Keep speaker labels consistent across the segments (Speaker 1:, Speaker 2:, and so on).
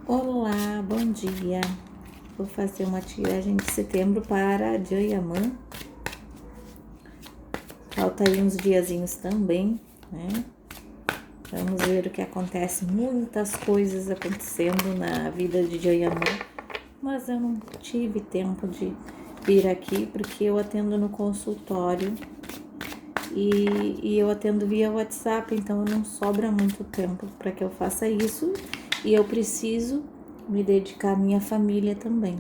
Speaker 1: Olá, bom dia. Vou fazer uma tiragem de setembro para Jayamã. Falta aí uns diazinhos também, né? Vamos ver o que acontece. Muitas coisas acontecendo na vida de Jayamã, mas eu não tive tempo de vir aqui porque eu atendo no consultório e eu atendo via WhatsApp, então não sobra muito tempo para que eu faça isso e eu preciso me dedicar à minha família também.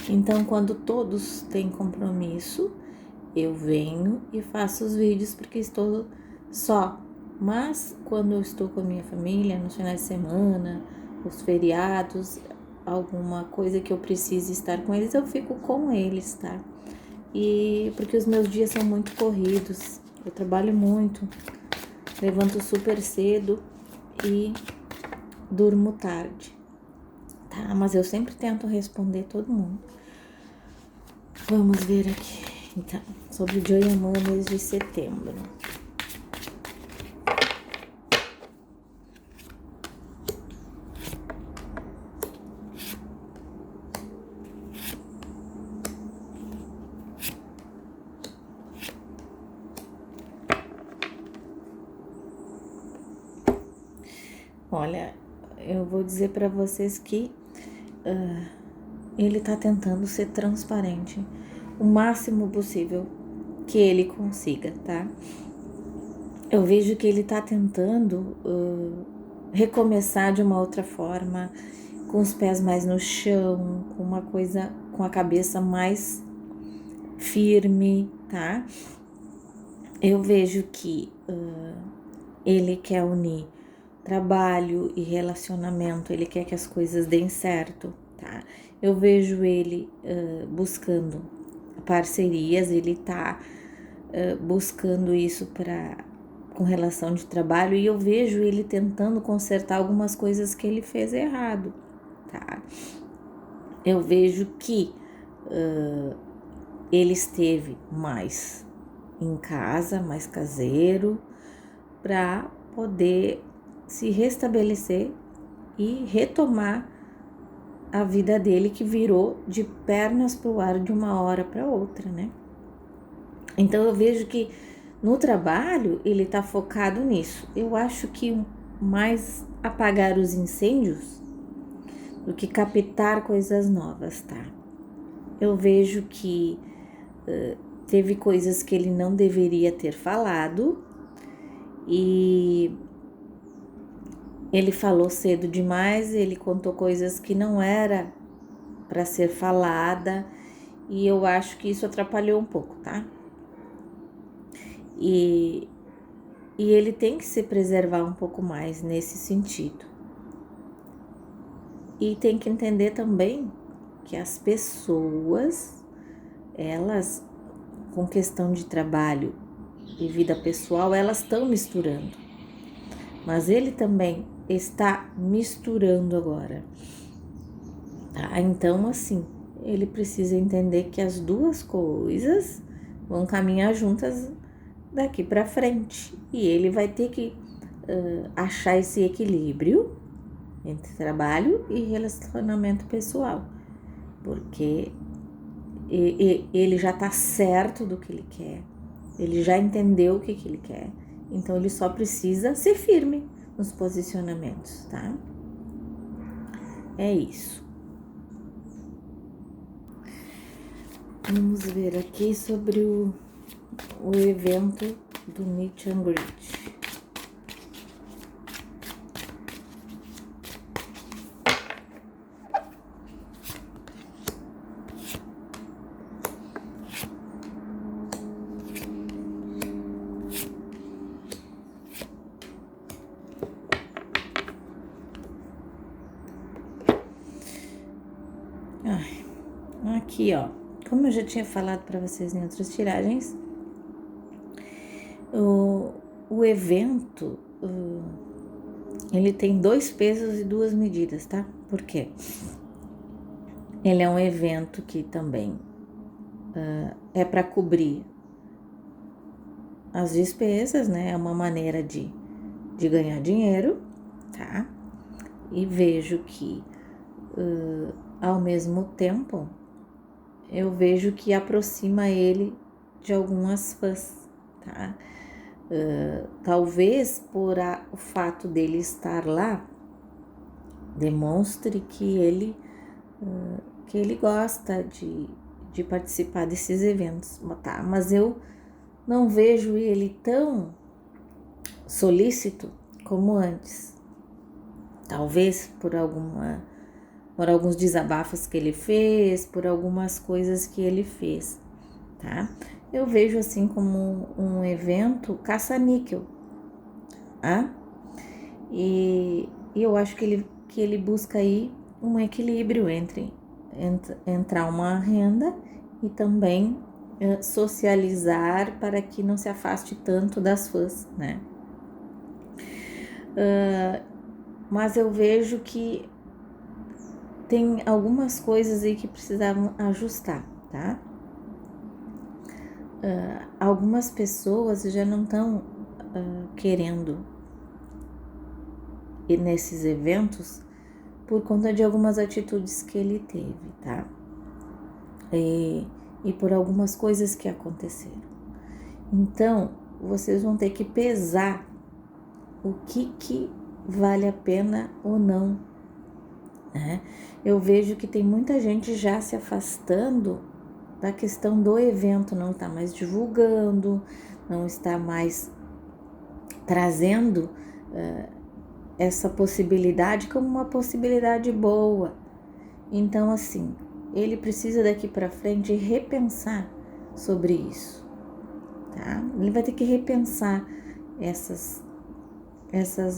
Speaker 1: Então, quando todos têm compromisso, eu venho e faço os vídeos porque estou só. Mas quando eu estou com a minha família, nos finais de semana, os feriados, alguma coisa que eu precise estar com eles, eu fico com eles, tá? E porque os meus dias são muito corridos, eu trabalho muito, levanto super cedo e durmo tarde, tá? Mas eu sempre tento responder todo mundo. Vamos ver aqui, então, sobre o Jayamã mês de setembro. Olha, eu vou dizer para vocês que ele tá tentando ser transparente o máximo possível que ele consiga, tá? Eu vejo que ele tá tentando recomeçar de uma outra forma, com os pés mais no chão, com uma coisa, com a cabeça mais firme, tá? Eu vejo que ele quer unir trabalho e relacionamento, ele quer que as coisas deem certo, tá? Eu vejo ele buscando parcerias, ele tá buscando isso com relação de trabalho e eu vejo ele tentando consertar algumas coisas que ele fez errado, tá? Eu vejo que ele esteve mais em casa, mais caseiro, para poder se restabelecer e retomar a vida dele que virou de pernas pro ar de uma hora para outra, né? Então eu vejo que no trabalho ele tá focado nisso. Eu acho que mais apagar os incêndios do que captar coisas novas, tá? Eu vejo que teve coisas que ele não deveria ter falado e ele falou cedo demais, ele contou coisas que não era para ser falada e eu acho que isso atrapalhou um pouco, tá? E ele tem que se preservar um pouco mais nesse sentido. E tem que entender também que as pessoas, elas, com questão de trabalho e vida pessoal, elas estão misturando. Mas ele também está misturando agora. Tá? Então, assim, ele precisa entender que as duas coisas vão caminhar juntas daqui para frente. E ele vai ter que achar esse equilíbrio entre trabalho e relacionamento pessoal. Porque ele já tá certo do que ele quer. Ele já entendeu o que ele quer. Então, ele só precisa ser firme nos posicionamentos, tá? É isso. Vamos ver aqui sobre o evento do Meet and Greet. Aqui, ó, como eu já tinha falado para vocês em outras tiragens, o evento, ele tem 2 pesos e 2 medidas, tá? Por quê? Ele é um evento que também é para cobrir as despesas, né? É uma maneira de ganhar dinheiro, tá? e vejo que, ao mesmo tempo, eu vejo que aproxima ele de algumas fãs, tá? Talvez o fato dele estar lá demonstre que ele gosta de participar desses eventos, tá? Mas eu não vejo ele tão solícito como antes. Talvez por alguns desabafos que ele fez, por algumas coisas que ele fez, tá? Eu vejo assim como um evento caça-níquel, tá? E eu acho que ele busca aí um equilíbrio entre entrar uma renda e também socializar para que não se afaste tanto das fãs, né? Mas eu vejo que tem algumas coisas aí que precisavam ajustar, tá? Algumas pessoas já não estão querendo ir nesses eventos por conta de algumas atitudes que ele teve, tá? E por algumas coisas que aconteceram. Então, vocês vão ter que pesar o que vale a pena ou não, né? Eu vejo que tem muita gente já se afastando da questão do evento, não está mais divulgando, não está mais trazendo essa possibilidade como uma possibilidade boa. Então, assim, ele precisa daqui para frente repensar sobre isso, tá? Ele vai ter que repensar essas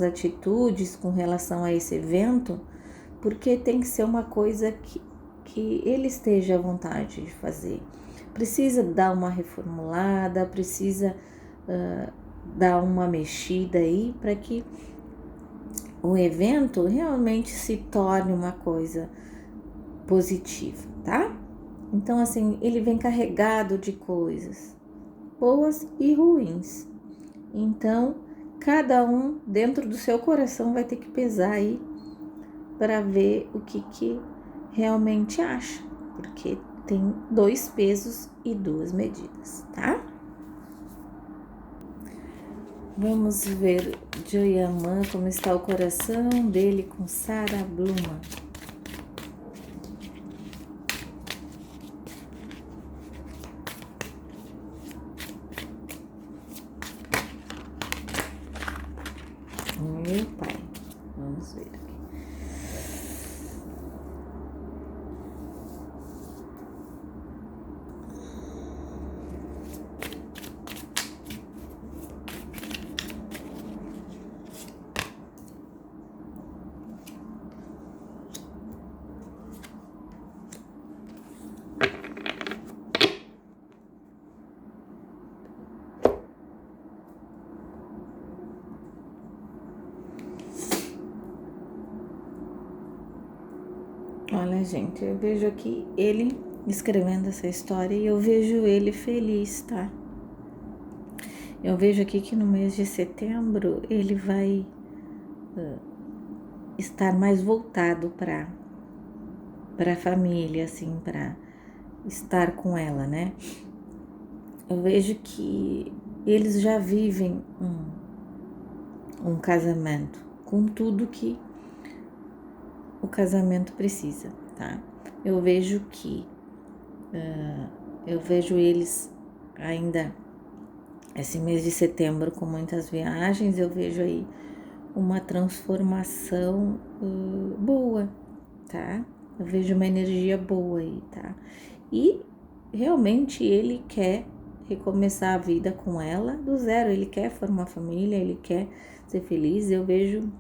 Speaker 1: atitudes com relação a esse evento, porque tem que ser uma coisa que ele esteja à vontade de fazer. Precisa dar uma reformulada, precisa dar uma mexida aí para que o evento realmente se torne uma coisa positiva, tá? Então, assim, ele vem carregado de coisas boas e ruins. Então, cada um dentro do seu coração vai ter que pesar aí para ver o que realmente acha, porque tem 2 pesos e 2 medidas, tá? Vamos ver Joyaman, como está o coração dele com Sarah Bluma. Meu pai, vamos ver aqui. Olha, gente, eu vejo aqui ele escrevendo essa história e eu vejo ele feliz, tá? Eu vejo aqui que no mês de setembro ele vai estar mais voltado para a família, assim, para estar com ela, né? Eu vejo que eles já vivem um casamento com tudo que o casamento precisa, tá? Eu vejo eles ainda esse mês de setembro com muitas viagens, eu vejo aí uma transformação boa, tá? Eu vejo uma energia boa aí, tá? E realmente ele quer recomeçar a vida com ela do zero, ele quer formar família, ele quer ser feliz. Eu vejo,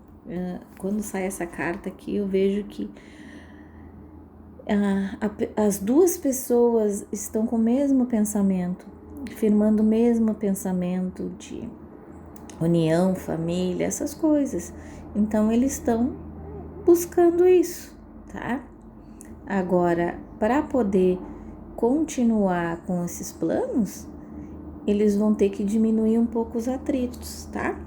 Speaker 1: quando sai essa carta aqui, eu vejo que as 2 pessoas estão com o mesmo pensamento, firmando o mesmo pensamento de união, família, essas coisas. Então, eles estão buscando isso, tá? Agora, para poder continuar com esses planos, eles vão ter que diminuir um pouco os atritos, tá?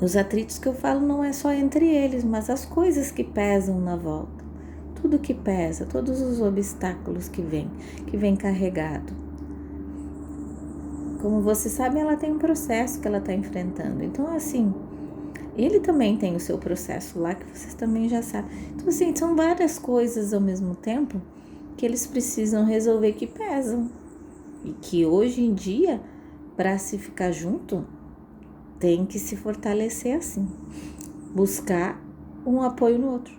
Speaker 1: Os atritos que eu falo não é só entre eles, mas as coisas que pesam na volta. Tudo que pesa, todos os obstáculos que vem carregado. Como você sabe, ela tem um processo que ela está enfrentando. Então, assim, ele também tem o seu processo lá, que vocês também já sabem. Então, assim, são várias coisas ao mesmo tempo que eles precisam resolver que pesam. E que hoje em dia, para se ficar junto, tem que se fortalecer assim. Buscar um apoio no outro.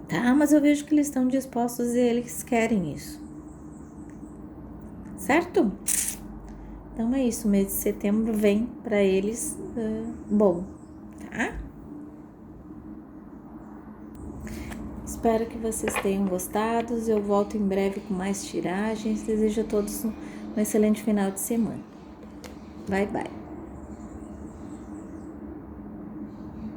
Speaker 1: Tá, mas eu vejo que eles estão dispostos e eles querem isso. Certo? Então é isso, mês de setembro vem para eles bom, tá? Espero que vocês tenham gostado. Eu volto em breve com mais tiragens. Desejo a todos um excelente final de semana. Bye, bye.